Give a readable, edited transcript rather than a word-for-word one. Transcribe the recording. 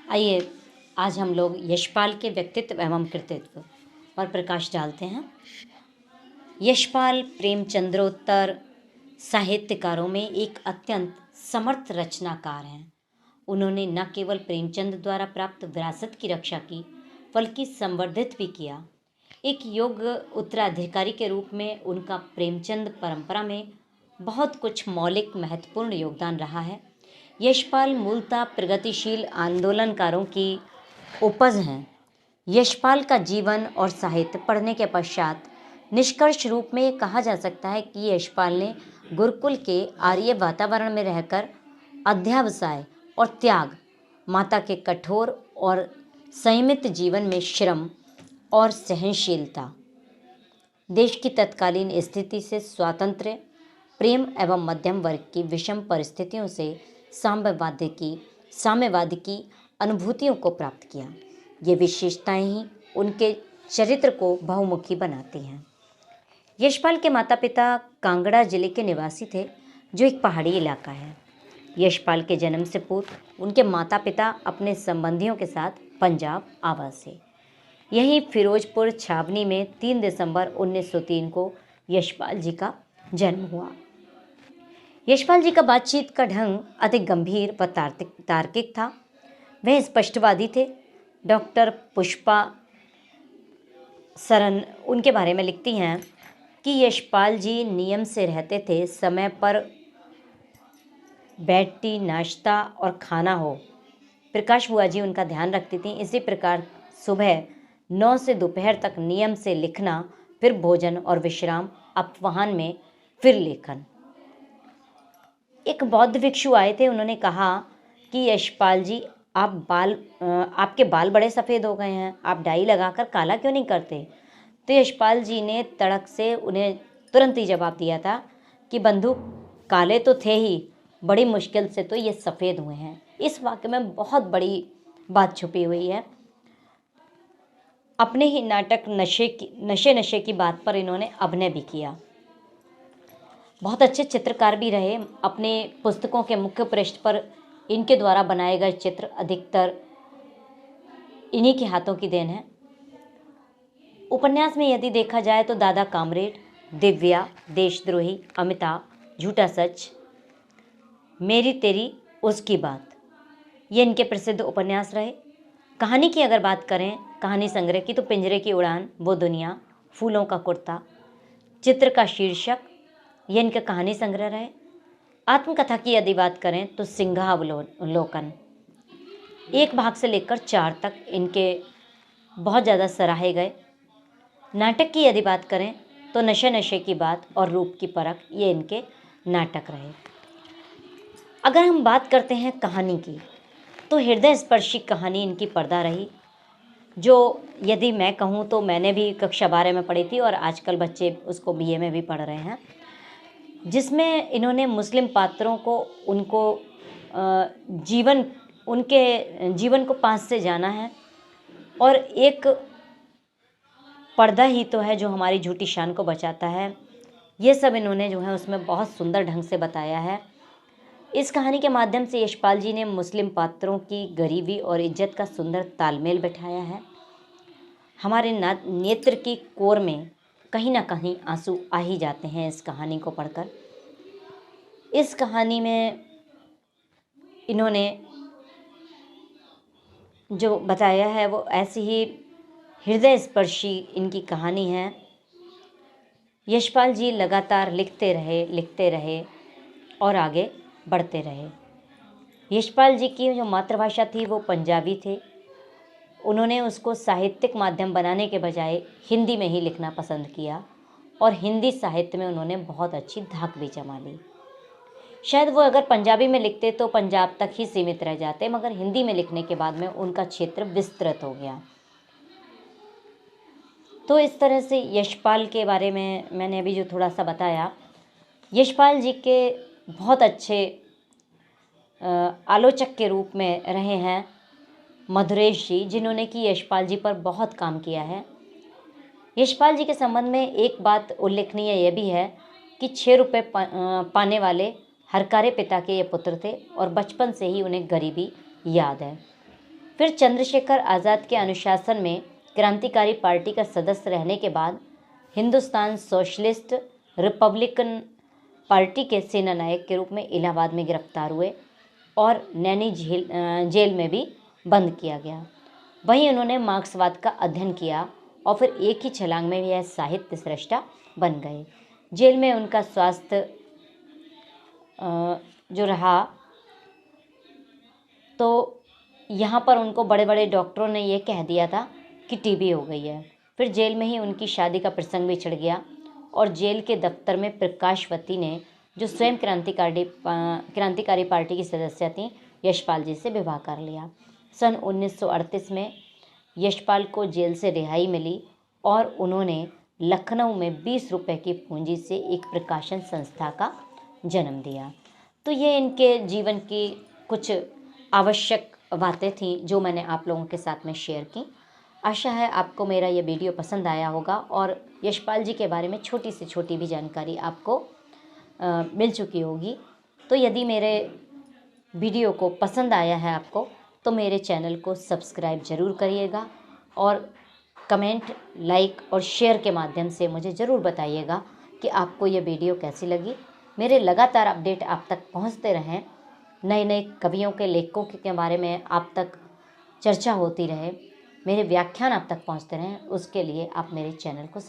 आइए आज हम लोग यशपाल के व्यक्तित्व एवं कृतित्व पर प्रकाश डालते हैं। यशपाल प्रेमचंद्रोत्तर साहित्यकारों में एक अत्यंत समर्थ रचनाकार हैं। उन्होंने न केवल प्रेमचंद द्वारा प्राप्त विरासत की रक्षा की, बल्कि संवर्धित भी किया। एक योग्य उत्तराधिकारी के रूप में उनका प्रेमचंद परंपरा में बहुत कुछ मौलिक महत्वपूर्ण योगदान रहा है। यशपाल मूलतः प्रगतिशील आंदोलनकारों की उपज हैं। यशपाल का जीवन और साहित्य पढ़ने के पश्चात निष्कर्ष रूप में ये कहा जा सकता है कि यशपाल ने गुरुकुल के आर्य वातावरण में रहकर अध्यावसाय और त्याग, माता के कठोर और संयमित जीवन में श्रम और सहनशीलता, देश की तत्कालीन स्थिति से स्वातंत्र्य, प्रेम एवं मध्यम वर्ग की विषम परिस्थितियों से साम्यवाद की अनुभूतियों को प्राप्त किया। ये विशेषताएं ही उनके चरित्र को बहुमुखी बनाती हैं। यशपाल के माता पिता कांगड़ा जिले के निवासी थे, जो एक पहाड़ी इलाका है। यशपाल के जन्म से पूर्व उनके माता पिता अपने संबंधियों के साथ पंजाब आवास थे। यहीं फिरोजपुर छावनी में 3 दिसंबर 1903 को यशपाल जी का जन्म हुआ। यशपाल जी का बातचीत का ढंग अधिक गंभीर व तार्किक था। वह स्पष्टवादी थे। डॉक्टर पुष्पा सरन उनके बारे में लिखती हैं कि यशपाल जी नियम से रहते थे। समय पर बैठती, नाश्ता और खाना हो। प्रकाश बुआ जी उनका ध्यान रखती थी। इसी प्रकार सुबह 9 से दोपहर तक नियम से लिखना, फिर भोजन और विश्राम, अपवाहन में फिर लेखन। एक बौद्ध भिक्षु आए थे। उन्होंने कहा कि यशपाल जी, आपके बाल बड़े सफ़ेद हो गए हैं, आप डाई लगाकर काला क्यों नहीं करते? तो यशपाल जी ने तड़क से उन्हें तुरंत ही जवाब दिया था कि बंधु, काले तो थे ही, बड़ी मुश्किल से तो ये सफ़ेद हुए हैं। इस वाक्य में बहुत बड़ी बात छुपी हुई है। अपने ही नाटक नशे की बात पर इन्होंने अभिनय भी किया। बहुत अच्छे चित्रकार भी रहे। अपने पुस्तकों के मुख्य पृष्ठ पर इनके द्वारा बनाए गए चित्र अधिकतर इन्हीं के हाथों की देन है। उपन्यास में यदि देखा जाए तो दादा कामरेड, दिव्या, देशद्रोही, अमिताभ, झूठा सच, मेरी तेरी उसकी बात, ये इनके प्रसिद्ध उपन्यास रहे। कहानी की अगर बात करें, कहानी संग्रह की, तो पिंजरे की उड़ान, वो दुनिया, फूलों का कुर्ता, चित्र का शीर्षक, ये इनका कहानी संग्रह रहे। आत्मकथा की यदि बात करें तो सिंहावलोकन, 1 भाग से लेकर 4 तक इनके बहुत ज़्यादा सराहे गए। नाटक की यदि बात करें तो नशे की बात और रूप की परख, ये इनके नाटक रहे। अगर हम बात करते हैं कहानी की, तो हृदय स्पर्शी कहानी इनकी पर्दा रही, जो यदि मैं कहूँ तो मैंने भी कक्षा 12 में पढ़ी थी और आजकल बच्चे उसको BA में भी पढ़ रहे हैं, जिसमें इन्होंने मुस्लिम पात्रों को उनके जीवन को पास से जाना है। और एक पर्दा ही तो है जो हमारी झूठी शान को बचाता है। ये सब इन्होंने जो है उसमें बहुत सुंदर ढंग से बताया है। इस कहानी के माध्यम से यशपाल जी ने मुस्लिम पात्रों की गरीबी और इज्जत का सुंदर तालमेल बैठाया है। हमारे नेत्र की कोर में कहीं ना कहीं आंसू आ ही जाते हैं इस कहानी को पढ़कर। इस कहानी में इन्होंने जो बताया है वो ऐसी ही हृदय स्पर्शी इनकी कहानी है। यशपाल जी लगातार लिखते रहे और आगे बढ़ते रहे। यशपाल जी की जो मातृभाषा थी वो पंजाबी थे। उन्होंने उसको साहित्यिक माध्यम बनाने के बजाय हिंदी में ही लिखना पसंद किया और हिंदी साहित्य में उन्होंने बहुत अच्छी धाक भी जमा ली। शायद वो अगर पंजाबी में लिखते तो पंजाब तक ही सीमित रह जाते, मगर हिंदी में लिखने के बाद में उनका क्षेत्र विस्तृत हो गया। तो इस तरह से यशपाल के बारे में मैंने अभी जो थोड़ा सा बताया, यशपाल जी के बहुत अच्छे आलोचक के रूप में रहे हैं मधुरेश जी, जिन्होंने कि यशपाल जी पर बहुत काम किया है। यशपाल जी के संबंध में एक बात उल्लेखनीय यह भी है कि 6 रुपये पाने वाले हरकारे पिता के ये पुत्र थे और बचपन से ही उन्हें गरीबी याद है। फिर चंद्रशेखर आज़ाद के अनुशासन में क्रांतिकारी पार्टी का सदस्य रहने के बाद हिंदुस्तान सोशलिस्ट रिपब्लिकन पार्टी के सेनानायक के रूप में इलाहाबाद में गिरफ्तार हुए और नैनी जेल में भी बंद किया गया। वहीं उन्होंने मार्क्सवाद का अध्ययन किया और फिर एक ही छलांग में यह साहित्य सृष्टा बन गए। जेल में उनका स्वास्थ्य जो रहा, तो यहाँ पर उनको बड़े बड़े डॉक्टरों ने यह कह दिया था कि टीबी हो गई है। फिर जेल में ही उनकी शादी का प्रसंग भी छिड़ गया और जेल के दफ्तर में प्रकाशवती ने, जो स्वयं क्रांतिकारी पार्टी की सदस्य थीं, यशपाल जी से विवाह कर लिया। सन 1938 में यशपाल को जेल से रिहाई मिली और उन्होंने लखनऊ में 20 रुपए की पूंजी से एक प्रकाशन संस्था का जन्म दिया। तो ये इनके जीवन की कुछ आवश्यक बातें थीं जो मैंने आप लोगों के साथ में शेयर की। आशा है आपको मेरा ये वीडियो पसंद आया होगा और यशपाल जी के बारे में छोटी से छोटी भी जानकारी आपको मिल चुकी होगी। तो यदि मेरे वीडियो को पसंद आया है आपको, तो मेरे चैनल को सब्सक्राइब ज़रूर करिएगा और कमेंट, लाइक और शेयर के माध्यम से मुझे ज़रूर बताइएगा कि आपको ये वीडियो कैसी लगी। मेरे लगातार अपडेट आप तक पहुंचते रहें, नए नए कवियों के लेखकों के बारे में आप तक चर्चा होती रहे, मेरे व्याख्यान आप तक पहुंचते रहें, उसके लिए आप मेरे चैनल को